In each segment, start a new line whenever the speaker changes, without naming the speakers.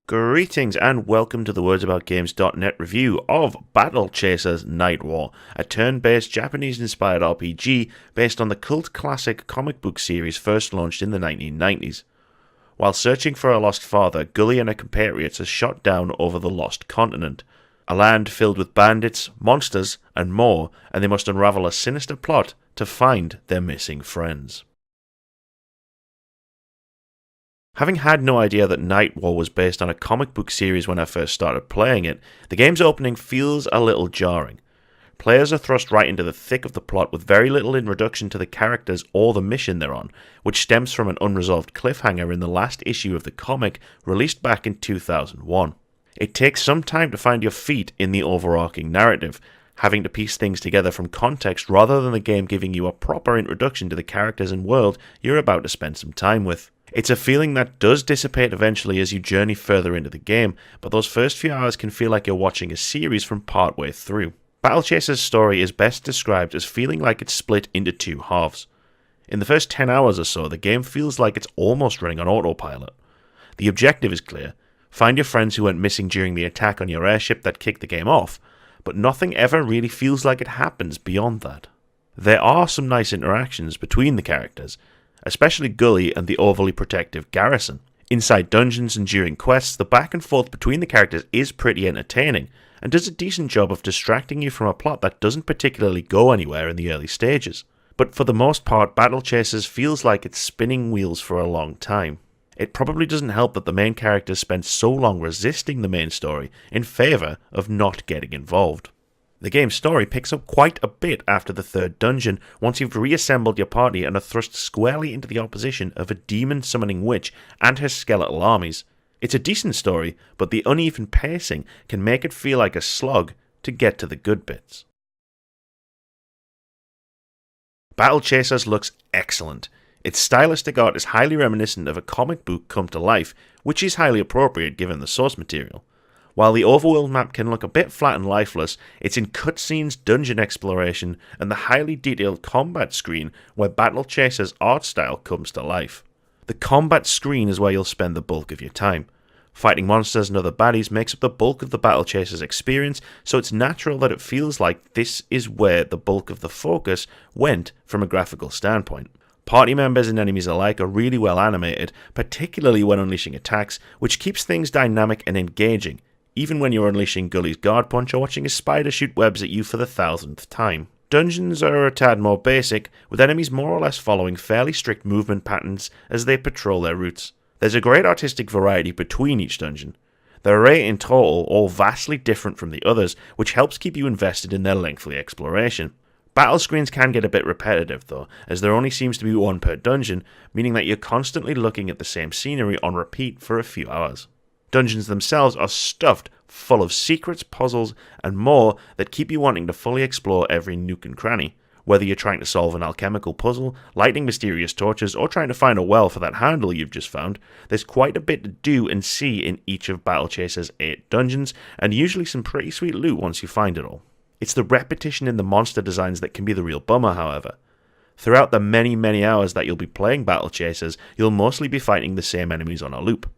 Greetings and welcome to the WordsAboutGames.net review of Battle Chasers Nightwar, a turn-based Japanese-inspired RPG based on the cult classic comic book series first launched in the 1990s. While searching for a lost father, Gully and her compatriots are shot down over the Lost Continent, a land filled with bandits, monsters, and more, and they must unravel a sinister plot to find their missing friends. Having had no idea that Nightwar was based on a comic book series when I first started playing it, the game's opening feels a little jarring. Players are thrust right into the thick of the plot with very little introduction to the characters or the mission they're on, which stems from an unresolved cliffhanger in the last issue of the comic released back in 2001. It takes some time to find your feet in the overarching narrative, having to piece things together from context rather than the game giving you a proper introduction to the characters and world you're about to spend some time with. It's a feeling that does dissipate eventually as you journey further into the game, but those first few hours can feel like you're watching a series from partway through. Battle Chasers' story is best described as feeling like it's split into two halves. In the first 10 hours or so, the game feels like it's almost running on autopilot. The objective is clear: find your friends who went missing during the attack on your airship that kicked the game off, but nothing ever really feels like it happens beyond that. There are some nice interactions between the characters, especially Gully and the overly protective Garrison. Inside dungeons and during quests, the back and forth between the characters is pretty entertaining, and does a decent job of distracting you from a plot that doesn't particularly go anywhere in the early stages. But for the most part, Battle Chasers feels like it's spinning wheels for a long time. It probably doesn't help that the main characters spend so long resisting the main story in favour of not getting involved. The game's story picks up quite a bit after the third dungeon, once you've reassembled your party and are thrust squarely into the opposition of a demon-summoning witch and her skeletal armies. It's a decent story, but the uneven pacing can make it feel like a slog to get to the good bits. Battle Chasers looks excellent. Its stylistic art is highly reminiscent of a comic book come to life, which is highly appropriate given the source material. While the overworld map can look a bit flat and lifeless, it's in cutscenes, dungeon exploration, and the highly detailed combat screen where Battle Chasers' art style comes to life. The combat screen is where you'll spend the bulk of your time. Fighting monsters and other baddies makes up the bulk of the Battle Chasers experience, so it's natural that it feels like this is where the bulk of the focus went from a graphical standpoint. Party members and enemies alike are really well animated, particularly when unleashing attacks, which keeps things dynamic and engaging, even when you're unleashing Gully's guard punch or watching a spider shoot webs at you for the 1000th time. Dungeons are a tad more basic, with enemies more or less following fairly strict movement patterns as they patrol their routes. There's a great artistic variety between each dungeon. There are 8 in total, all vastly different from the others, which helps keep you invested in their lengthy exploration. Battle screens can get a bit repetitive though, as there only seems to be one per dungeon, meaning that you're constantly looking at the same scenery on repeat for a few hours. Dungeons themselves are stuffed full of secrets, puzzles, and more that keep you wanting to fully explore every nook and cranny. Whether you're trying to solve an alchemical puzzle, lighting mysterious torches, or trying to find a well for that handle you've just found, there's quite a bit to do and see in each of Battle Chasers' 8 dungeons, and usually some pretty sweet loot once you find it all. It's the repetition in the monster designs that can be the real bummer, however. Throughout the many hours that you'll be playing Battle Chasers, you'll mostly be fighting the same enemies on a loop.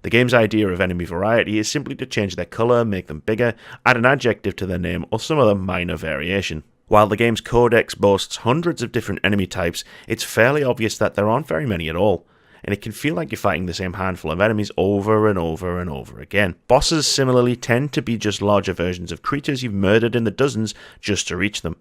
The game's idea of enemy variety is simply to change their colour, make them bigger, add an adjective to their name, or some other minor variation. While the game's codex boasts hundreds of different enemy types, it's fairly obvious that there aren't very many at all, and it can feel like you're fighting the same handful of enemies over and over and over again. Bosses similarly tend to be just larger versions of creatures you've murdered in the dozens just to reach them.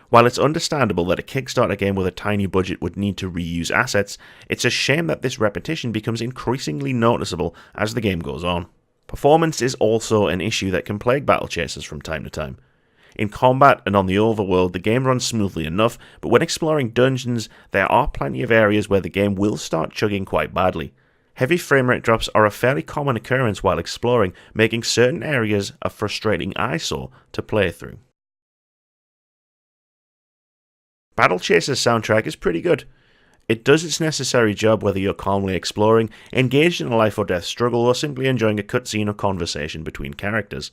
While it's understandable that a Kickstarter game with a tiny budget would need to reuse assets, it's a shame that this repetition becomes increasingly noticeable as the game goes on. Performance is also an issue that can plague Battle Chasers from time to time. In combat and on the overworld, the game runs smoothly enough, but when exploring dungeons, there are plenty of areas where the game will start chugging quite badly. Heavy framerate drops are a fairly common occurrence while exploring, making certain areas a frustrating eyesore to play through. Battle Chasers' soundtrack is pretty good. It does its necessary job whether you're calmly exploring, engaged in a life or death struggle, or simply enjoying a cutscene or conversation between characters.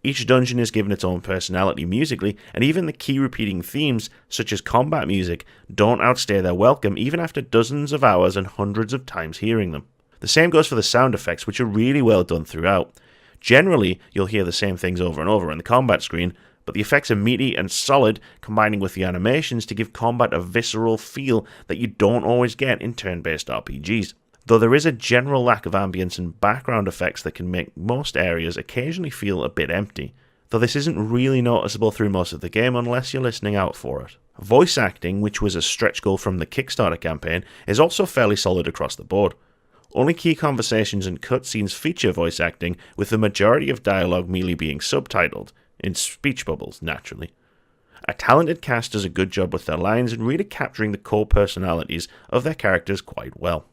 Each dungeon is given its own personality musically, and even the key repeating themes, such as combat music, don't outstay their welcome even after dozens of hours and hundreds of times hearing them. The same goes for the sound effects, which are really well done throughout. Generally, you'll hear the same things over and over in the combat screen, but the effects are meaty and solid, combining with the animations to give combat a visceral feel that you don't always get in turn-based RPGs. Though there is a general lack of ambience and background effects that can make most areas occasionally feel a bit empty, though this isn't really noticeable through most of the game unless you're listening out for it. Voice acting, which was a stretch goal from the Kickstarter campaign, is also fairly solid across the board. Only key conversations and cutscenes feature voice acting, with the majority of dialogue merely being subtitled, in speech bubbles, naturally. A talented cast does a good job with their lines and really capturing the core personalities of their characters quite well.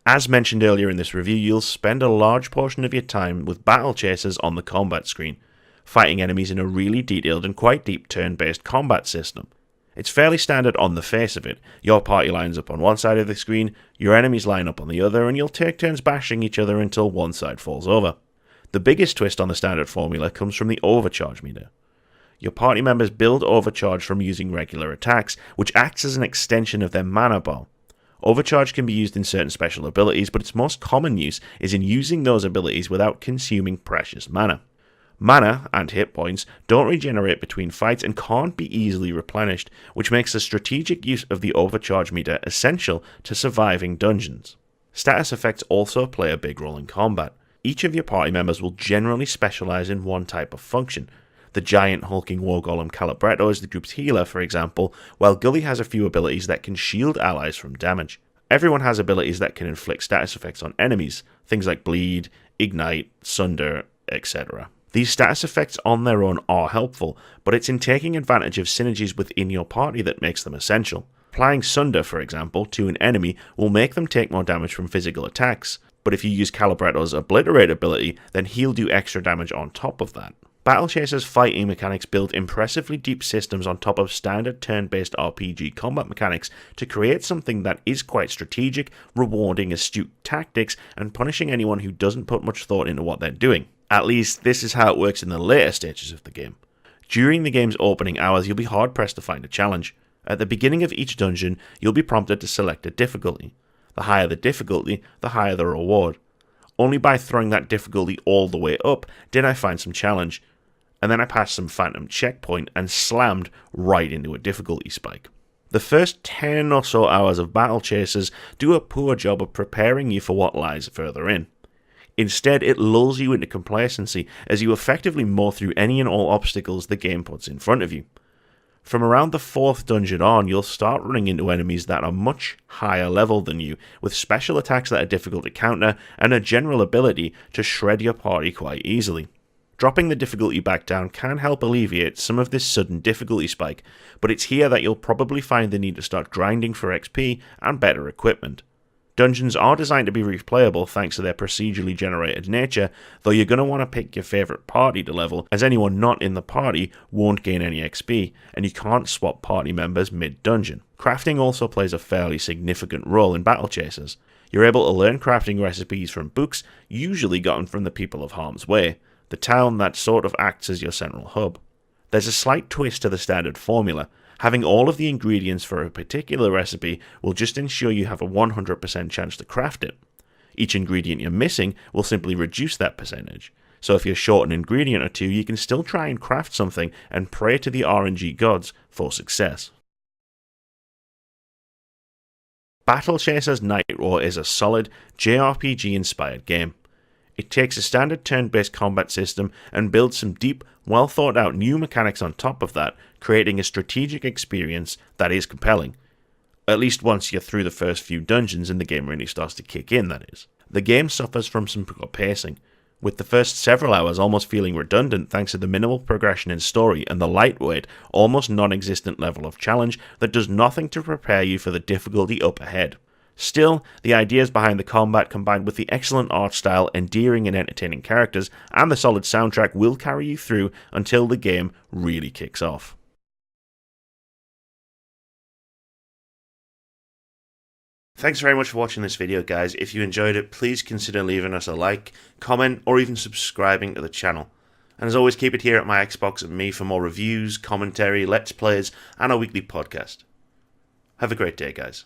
As mentioned earlier in this review, you'll spend a large portion of your time with battle chasers on the combat screen, fighting enemies in a really detailed and quite deep turn-based combat system. It's fairly standard on the face of it. Your party lines up on one side of the screen, your enemies line up on the other, and you'll take turns bashing each other until one side falls over. The biggest twist on the standard formula comes from the overcharge meter. Your party members build overcharge from using regular attacks, which acts as an extension of their mana bar. Overcharge can be used in certain special abilities, but its most common use is in using those abilities without consuming precious mana. Mana and hit points don't regenerate between fights and can't be easily replenished, which makes the strategic use of the overcharge meter essential to surviving dungeons. Status effects also play a big role in combat. Each of your party members will generally specialize in one type of function. The giant hulking war golem Calibretto is the group's healer, for example, while Gully has a few abilities that can shield allies from damage. Everyone has abilities that can inflict status effects on enemies, things like bleed, ignite, sunder, etc. These status effects on their own are helpful, but it's in taking advantage of synergies within your party that makes them essential. Applying sunder, for example, to an enemy will make them take more damage from physical attacks, but if you use Calibretto's obliterate ability, then he'll do extra damage on top of that. Battle Chasers fighting mechanics build impressively deep systems on top of standard turn-based RPG combat mechanics to create something that is quite strategic, rewarding astute tactics, and punishing anyone who doesn't put much thought into what they're doing. At least, this is how it works in the later stages of the game. During the game's opening hours, you'll be hard-pressed to find a challenge. At the beginning of each dungeon, you'll be prompted to select a difficulty. The higher the difficulty, the higher the reward. Only by throwing that difficulty all the way up did I find some challenge, and then I passed some phantom checkpoint and slammed right into a difficulty spike. The first 10 or so hours of Battle Chasers do a poor job of preparing you for what lies further in. Instead, it lulls you into complacency as you effectively mow through any and all obstacles the game puts in front of you. From around the 4th dungeon on, you'll start running into enemies that are much higher level than you, with special attacks that are difficult to counter and a general ability to shred your party quite easily. Dropping the difficulty back down can help alleviate some of this sudden difficulty spike, but it's here that you'll probably find the need to start grinding for XP and better equipment. Dungeons are designed to be replayable thanks to their procedurally generated nature, though you're going to want to pick your favourite party to level, as anyone not in the party won't gain any XP, and you can't swap party members mid-dungeon. Crafting also plays a fairly significant role in Battle Chasers. You're able to learn crafting recipes from books, usually gotten from the people of Harm's Way, the town that sort of acts as your central hub. There's a slight twist to the standard formula. Having all of the ingredients for a particular recipe will just ensure you have a 100% chance to craft it. Each ingredient you're missing will simply reduce that percentage. So if you're short an ingredient or two, you can still try and craft something and pray to the RNG gods for success. Battle Chasers Nightwar is a solid JRPG-inspired game. It takes a standard turn-based combat system and builds some deep, well-thought-out new mechanics on top of that, creating a strategic experience that is compelling. At least once you're through the first few dungeons and the game really starts to kick in, that is. The game suffers from some poor pacing, with the first several hours almost feeling redundant thanks to the minimal progression in story and the lightweight, almost non-existent level of challenge that does nothing to prepare you for the difficulty up ahead. Still, the ideas behind the combat combined with the excellent art style, endearing and entertaining characters, and the solid soundtrack will carry you through until the game really kicks off. Thanks very much for watching this video, guys. If you enjoyed it, please consider leaving us a like, comment, or even subscribing to the channel. And as always, keep it here at my Xbox and me for more reviews, commentary, let's plays, and a weekly podcast. Have a great day, guys.